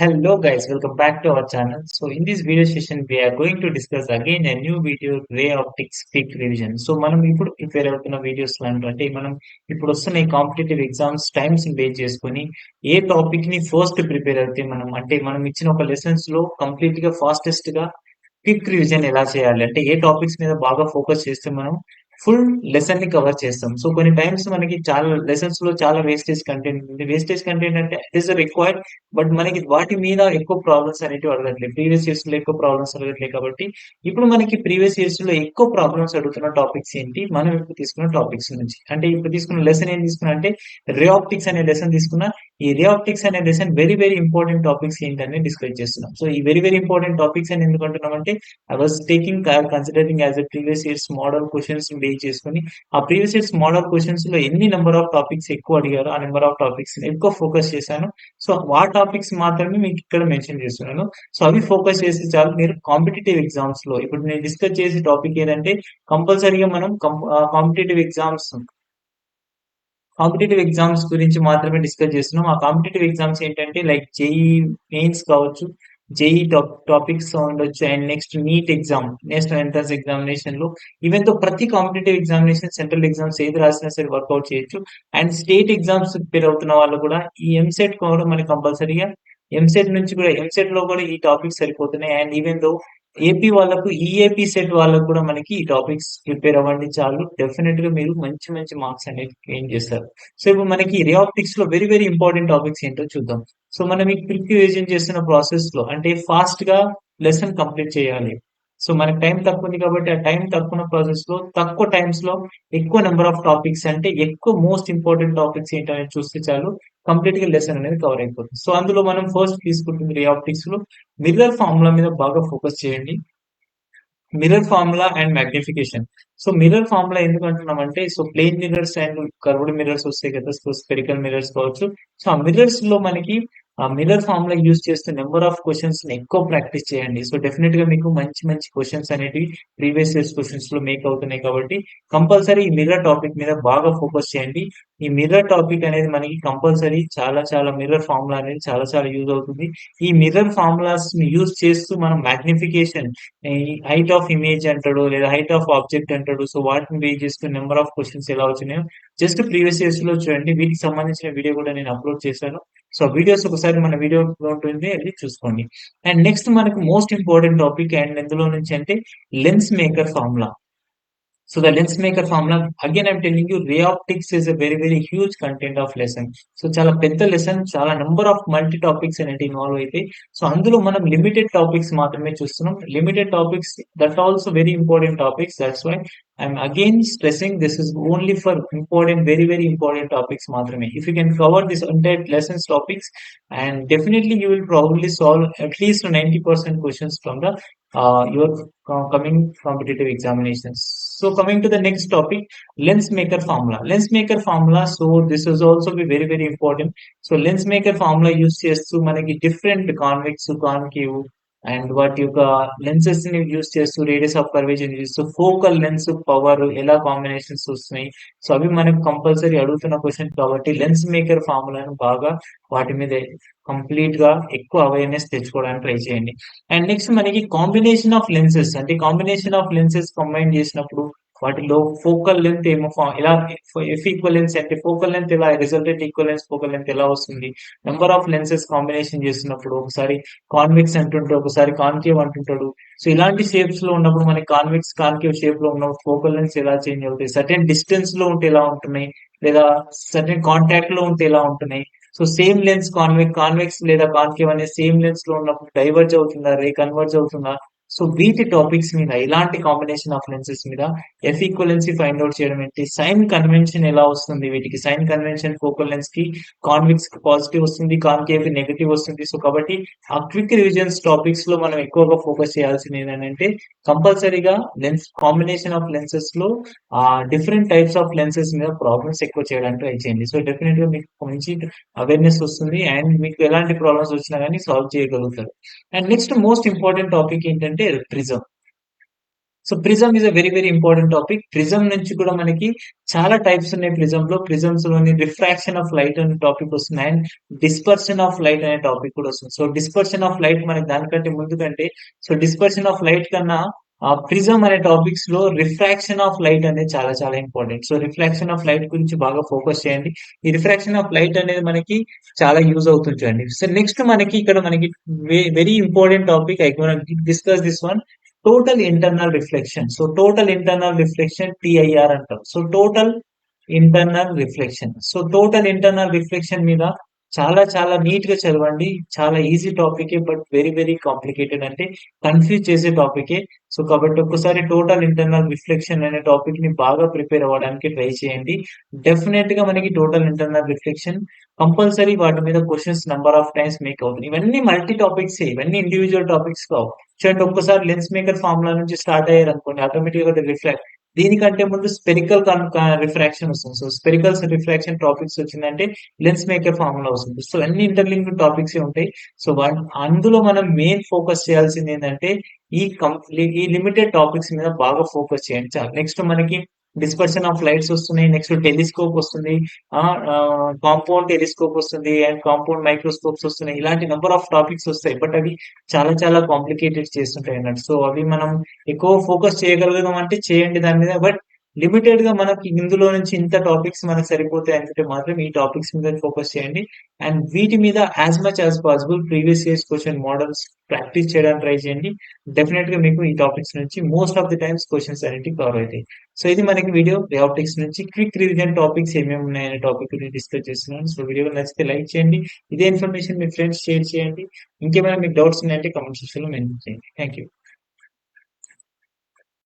Hello guys, welcome back to our channel. So in this video session, we are going to discuss again a new video ray optics quick revision. So మనం ఇప్పుడు prepare అవుతున్న videos అంటే మనం ఇప్పుడు వస్తున్న ఈ competitive exams times base చేసుకొని ఏ topic ని ఫస్ట్ ప్రిపేర్ అయితే మనం ఇచ్చిన ఒక లెసన్స్ లో కంప్లీట్ గా ఫాస్టెస్ట్ గా క్విక్ రివిజన్ ఎలా చేయాలి అంటే ఏ టాపిక్స్ మీద బాగా ఫోకస్ చేస్తే మనం ఫుల్ లెసన్ ని కవర్ చేస్తాం. సో కొన్ని టైమ్స్ మనకి చాలా లెసన్స్ లో చాలా వేస్టేజ్ కంటెంట్ ఉంది. వేస్టేజ్ కంటెంట్ అంటే ఇట్ ఈస్ రిక్వైర్డ్, బట్ మనకి వాటి మీద ఎక్కువ ప్రాబ్లమ్స్ అనేటివి అడగట్లేదు. ప్రీవియస్ ఇయర్స్ లో ఎక్కువ ప్రాబ్లమ్స్ అడగట్లేదు కాబట్టి ఇప్పుడు మనకి ప్రీవియస్ ఇయర్స్ లో ఎక్కువ ప్రాబ్లమ్స్ అడుగుతున్న టాపిక్స్ ఏంటి, మనం ఇప్పుడు తీసుకున్న టాపిక్స్ నుంచి అంటే ఇప్పుడు తీసుకున్న లెసన్ ఏం తీసుకున్నా అంటే రే ఆప్టిక్స్ అనే లెసన్ తీసుకున్నా. ఈ రే ఆప్టిక్స్ అనే lesson very very important topics ఏంటని డిస్కస్ చేస్తున్నాం. సో ఈ వెరీ వెరీ ఇంపార్టెంట్ టాపిక్స్ అని ఎందుకు అంటున్నాం అంటే I was taking considering as a previous years model questions base చేసుకుని ఆ ప్రీవియస్ ఇయర్స్ మోడల్ క్వశ్చన్స్ లో ఎన్ని నెంబర్ ఆఫ్ టాపిక్స్ ఎక్కువ అడిగారో ఆ నెంబర్ ఆఫ్ టాపిక్స్ ఎక్కువ ఫోకస్ చేశాను. సో ఆ టాపిక్స్ మాత్రమే మీకు ఇక్కడ మెన్షన్ చేస్తున్నాను. సో అవి ఫోకస్ చేసి చాలు. మీరు కాంపిటేటివ్ ఎగ్జామ్స్ లో ఇప్పుడు నేను డిస్కస్ చేసే టాపిక్ ఏదంటే కంపల్సరీగా మనం కాంపిటేటివ్ ఎగ్జామ్స్ కాంపిటేటివ్ ఎగ్జామ్స్ గురించి మాత్రమే డిస్కస్ చేస్తున్నాం. ఆ కాంపిటేటివ్ ఎగ్జామ్స్ ఏంటంటే లైక్ జేఈ మెయిన్స్ కావచ్చు, జేఈ టాపిక్స్ ఉండొచ్చు, and next NEET exam, national entrance examination లో ఈవెన్ తో ప్రతి కాంపిటేటివ్ ఎగ్జామినేషన్ సెంట్రల్ ఎగ్జామ్స్ ఏది రాసినా సరే వర్కౌట్ చేయొచ్చు. అండ్ స్టేట్ ఎగ్జామ్స్ ప్రిపేర్ అవుతున్న వాళ్ళు కూడా ఈ ఎంసెట్ కూడా మనకి కంపల్సరీగా ఎంసెట్ నుంచి కూడా ఎంసెట్ లో కూడా ఈ టాపిక్స్ సరిపోతున్నాయి. అండ్ ఈవెన్ దో ఏపీ వాళ్ళకు ఈఏపీ సెట్ వాళ్ళకు కూడా మనకి ఈ టాపిక్స్ ప్రిపేర్ అవ్వండి చాలు. డెఫినెట్ గా మీరు మంచి మంచి మార్క్స్ అనేది గెయిన్ చేస్తారు. సో ఇప్పుడు మనకి రే ఆప్టిక్స్ లో వెరీ వెరీ ఇంపార్టెంట్ టాపిక్స్ ఏంటో చూద్దాం. సో మనం ఈ క్విక్ రివిజన్ చేస్తున్న ప్రాసెస్ లో అంటే ఫాస్ట్ గా లెసన్ కంప్లీట్ చేయాలి. సో మనకి టైం తక్కువ ఉంది కాబట్టి ఆ టైం తక్కువ ప్రాసెస్ లో తక్కువ టైమ్స్ లో ఎక్కువ నెంబర్ ఆఫ్ టాపిక్స్ అంటే ఎక్కువ మోస్ట్ ఇంపార్టెంట్ టాపిక్స్ ఏంటనేది చూస్తే చాలు, కంప్లీట్ గా లెసన్ అనేది కవర్ అయిపోతుంది. సో అందులో మనం ఫస్ట్ తీసుకుంటుంది రే ఆప్టిక్స్ లో మిర్రర్ ఫార్ములా మీద బాగా ఫోకస్ చేయండి. Mirror formula and magnification. So mirror formula ఎందుకు అంటున్నామంటే so plane mirrors and curved mirrors వస్తాయి కదా, సో స్పెరికల్ మిర్రర్స్ కావచ్చు. సో ఆ మిర్రర్స్ లో మనకి ఆ మిర్రర్ ఫార్ములా యూజ్ చేస్తూ నెంబర్ ఆఫ్ క్వశ్చన్స్ ఎక్కువ ప్రాక్టీస్ చేయండి. సో డెఫినెట్ గా మీకు మంచి మంచి క్వశ్చన్స్ అనేటివి ప్రీవియస్ ఇయర్స్ క్వశ్చన్స్ లో మేక్ అవుతున్నాయి కాబట్టి కంపల్సరీ ఈ మిర్రర్ టాపిక్ మీద బాగా ఫోకస్ చేయండి. ఈ మిర్రర్ టాపిక్ అనేది మనకి కంపల్సరీ చాలా చాలా మిర్రర్ ఫార్ములా అనేది చాలా చాలా యూజ్ అవుతుంది. ఈ మిర్రర్ ఫార్ములాస్ ని యూజ్ చేస్తూ మనం మ్యాగ్నిఫికేషన్, హైట్ ఆఫ్ ఇమేజ్ అంటాడు లేదా హైట్ ఆఫ్ ఆబ్జెక్ట్ అంటాడు. సో వాటిని బేస్ చేసుకుని నెంబర్ ఆఫ్ క్వశ్చన్స్ ఎలా వచ్చినాయో జస్ట్ ప్రీవియస్ ఇయర్స్ లో చూడండి. వీటికి సంబంధించిన వీడియో కూడా నేను అప్లోడ్ చేశాను. సో వీడియోస్ ఒకసారి మన వీడియో ఉంటుంది, అది చూసుకోండి. అండ్ నెక్స్ట్ మనకు మోస్ట్ ఇంపార్టెంట్ టాపిక్ అండ్ ఎందులో నుంచి అంటే lens maker formula. So the lens maker formula, again I'm telling you, ray optics is a very very huge content of lesson. So చాలా పెద్ద లెసన్, చాలా నెంబర్ ఆఫ్ మల్టీ టాపిక్స్ అనేవి involve అయితే so అందులో మనం లిమిటెడ్ టాపిక్స్ మాత్రమే చూస్తున్నాం. Limited topics that also very important topics. That's why I'm again stressing this is only for important very very important topics మాత్రమే. If you can cover this entire lessons topics and definitely you will probably solve at least 90% questions from the your coming competitive examinations. So coming to the next topic, lens maker formula. Lens maker formula, so this is also be very very important. So lens maker formula use చేస్తూ మనకి different convex, concave and వాటి యొక్క lenses ని use చేస్తూ radius of curvature చూస్తూ focal lens power ఎలా combinations వస్తున్నాయి. So అవి మనకు కంపల్సరీ అడుగుతున్న క్వశ్చన్ కాబట్టి లెన్స్ మేకర్ ఫార్ములాను బాగా వాటి మీద కంప్లీట్ గా ఎక్కువ అవేర్నెస్ తెచ్చుకోవడానికి ట్రై చేయండి. అండ్ నెక్స్ట్ మనకి కాంబినేషన్ ఆఫ్ లెన్సెస్, అంటే కాంబినేషన్ ఆఫ్ లెన్సెస్ కంబైన్ చేసినప్పుడు వాటిలో ఫోకల్ లెంత్ ఏమో ఎలా, ఎఫ్ ఈక్వలెన్స్ అంటే ఫోకల్ లెంత్ ఎలా, రిజల్టెంట్ ఈక్వలెన్స్ ఫోకల్ లెంత్ ఎలా వస్తుంది. నెంబర్ ఆఫ్ లెన్సెస్ కాంబినేషన్ చేస్తున్నప్పుడు ఒకసారి కాన్వెక్స్ అంటుంటాడు, ఒకసారి కాన్కేవ్ అంటుంటాడు. సో ఇలాంటి షేప్స్ లో ఉన్నప్పుడు మనకి కాన్వెక్స్ కాన్కేవ్ షేప్ లో ఉన్న ఫోకల్ లెన్స్ ఎలా చేంజ్ అవుతాయి, సర్టెన్ డిస్టెన్స్ లో ఉంటే ఎలా ఉంటున్నాయి, లేదా సర్టెన్ కాంటాక్ట్ లో ఉంటే ఎలా ఉంటున్నాయి. సో సేమ్ లెన్స్ కాన్వెక్స్ లేదా కాన్కేవ్ అనే సేమ్ లెన్స్ లో ఉన్నప్పుడు డైవర్జ్ అవుతుందా, రే కన్వర్జ్ అవుతుందా. సో వీటి టాపిక్స్ మీద, ఇలాంటి కాంబినేషన్ ఆఫ్ లెన్సెస్ మీద ఎఫ్ ఈక్వలెన్సీ ఫైండ్ అవుట్ చేయడం ఏంటి, సైన్ కన్వెన్షన్ ఎలా వస్తుంది, వీటికి సైన్ కన్వెన్షన్ ఫోకల్ లెన్స్ కి కాన్వెక్స్ కి పాజిటివ్ వస్తుంది, కాన్కేవ్ కి నెగటివ్ వస్తుంది. సో కాబట్టి ఆ క్విక్ రివిజన్స్ టాపిక్స్ లో మనం ఎక్కువగా ఫోకస్ చేయాల్సింది ఏంటంటే కంపల్సరీగా లెన్స్ కాంబినేషన్ ఆఫ్ లెన్సెస్ లో ఆ డిఫరెంట్ టైప్స్ ఆఫ్ లెన్సెస్ మీద ప్రాబ్లమ్స్ ఎక్కువ చేయడానికి ట్రై చేయండి. సో డెఫినెట్ గా మీకు మంచి అవేర్నెస్ వస్తుంది అండ్ మీకు ఎలాంటి ప్రాబ్లమ్స్ వచ్చినా కానీ సాల్వ్ చేయగలుగుతారు. And next most important topic ఏంటంటే prism. So prism is a very very important topic. Prism నుంచి కూడా మనకి చాలా టైప్స్ ఉన్నాయి ప్రిజం లో. ప్రిజమ్స్ లోని రిఫ్రాక్షన్ ఆఫ్ లైట్ అనే టాపిక్ వస్తుంది అండ్ డిస్పర్షన్ ఆఫ్ లైట్ అనే టాపిక్ కూడా వస్తుంది. సో డిస్పర్షన్ ఆఫ్ లైట్ మనకి దానికంటే ముందు కంటే, సో డిస్పర్షన్ ఆఫ్ లైట్ కన్నా ప్రిజం అనే టాపిక్స్ లో రిఫ్రాక్షన్ ఆఫ్ లైట్ అనేది చాలా చాలా important. So refraction of light గురించి బాగా ఫోకస్ చేయండి. ఈ రిఫ్రాక్షన్ ఆఫ్ లైట్ అనేది మనకి చాలా యూజ్ అవుతుంది చూడండి. సో నెక్స్ట్ మనకి ఇక్కడ మనకి very important topic I discuss this one, total internal reflection. So total internal reflection TIR అంటాం. So total internal reflection. So total internal reflection మీద చాలా చాలా నీట్ గా చదవండి. చాలా ఈజీ టాపికే, బట్ వెరీ వెరీ కాంప్లికేటెడ్, అంటే కన్ఫ్యూజ్ చేసే టాపికే. సో కాబట్టి ఒక్కసారి టోటల్ ఇంటర్నల్ రిఫ్లెక్షన్ అనే టాపిక్ ని బాగా ప్రిపేర్ అవ్వడానికి ట్రై చేయండి. డెఫినెట్ గా మనకి టోటల్ ఇంటర్నల్ రిఫ్లెక్షన్ కంపల్సరీ వాటి మీద questions number of times make అవుతుంది. ఇవన్నీ మల్టీ టాపిక్స్, ఇవన్నీ ఇండివిజువల్ టాపిక్స్ కావు. చూడండి, ఒక్కసారి లెన్స్ మేకర్ ఫార్ములా నుంచి స్టార్ట్ అయ్యారు అనుకోండి, ఆటోమేటిక్ గా రిఫ్లెక్ట్. దీనికంటే ముందు స్పెరికల్ రిఫ్రాక్షన్ వస్తుంది. సో స్పెరికల్ రిఫ్రాక్షన్ టాపిక్స్ వచ్చిందంటే లెన్స్ మేకర్ ఫార్ములా వస్తుంది. సో అన్ని ఇంటర్లింక్ టాపిక్స్ ఉంటాయి. సో అందులో మనం మెయిన్ ఫోకస్ చేయాల్సింది ఏంటంటే ఈ లిమిటెడ్ టాపిక్స్ మీద బాగా ఫోకస్ చేయండి చాలు. నెక్స్ట్ మనకి డిస్పర్షన్ ఆఫ్ లైట్స్ వస్తున్నాయి, నెక్స్ట్ టెలిస్కోప్ వస్తుంది, కాంపౌండ్ టెలిస్కోప్ వస్తుంది అండ్ కాంపౌండ్ మైక్రోస్కోప్స్ వస్తున్నాయి. ఇలాంటి నెంబర్ ఆఫ్ టాపిక్స్ వస్తాయి, బట్ అవి చాలా చాలా కాంప్లికేటెడ్ చేస్తుంటాయి అన్నట్టు. సో అవి మనం ఎక్కువ ఫోకస్ చేయగలుగుదాం అంటే చేయండి దాని మీద, బట్ లిమిటెడ్ గా మనకి ఇందులో నుంచి ఇంత టాపిక్స్ మనకు సరిపోతాయి అనుకుంటే మాత్రం ఈ టాపిక్స్ మీద ఫోకస్ చేయండి. అండ్ వీటి మీద as much as possible previous years question models practice చేయడానికి ట్రై చేయండి. డెఫినెట్ గా మీకు ఈ టాపిక్స్ నుంచి most of the times questions అనేవి కవర్ అవుతాయి. సో ఇది మనకి వీడియో ఆప్టిక్స్ నుంచి క్విక్ రివిజన్ టాపిక్స్ ఏమేమి ఉన్నాయనే టాపిక్ గురించి డిస్కస్ చేస్తున్నాను. సో వీడియో నచ్చితే లైక్ చేయండి. ఇదే ఇన్ఫర్మేషన్ మీ ఫ్రెండ్స్ షేర్ చేయండి. ఇంకేమైనా మీకు డౌట్స్ ఉన్నాయంటే కామెంట్ సెక్షన్ లో మెన్షన్ చేయండి. Thank you.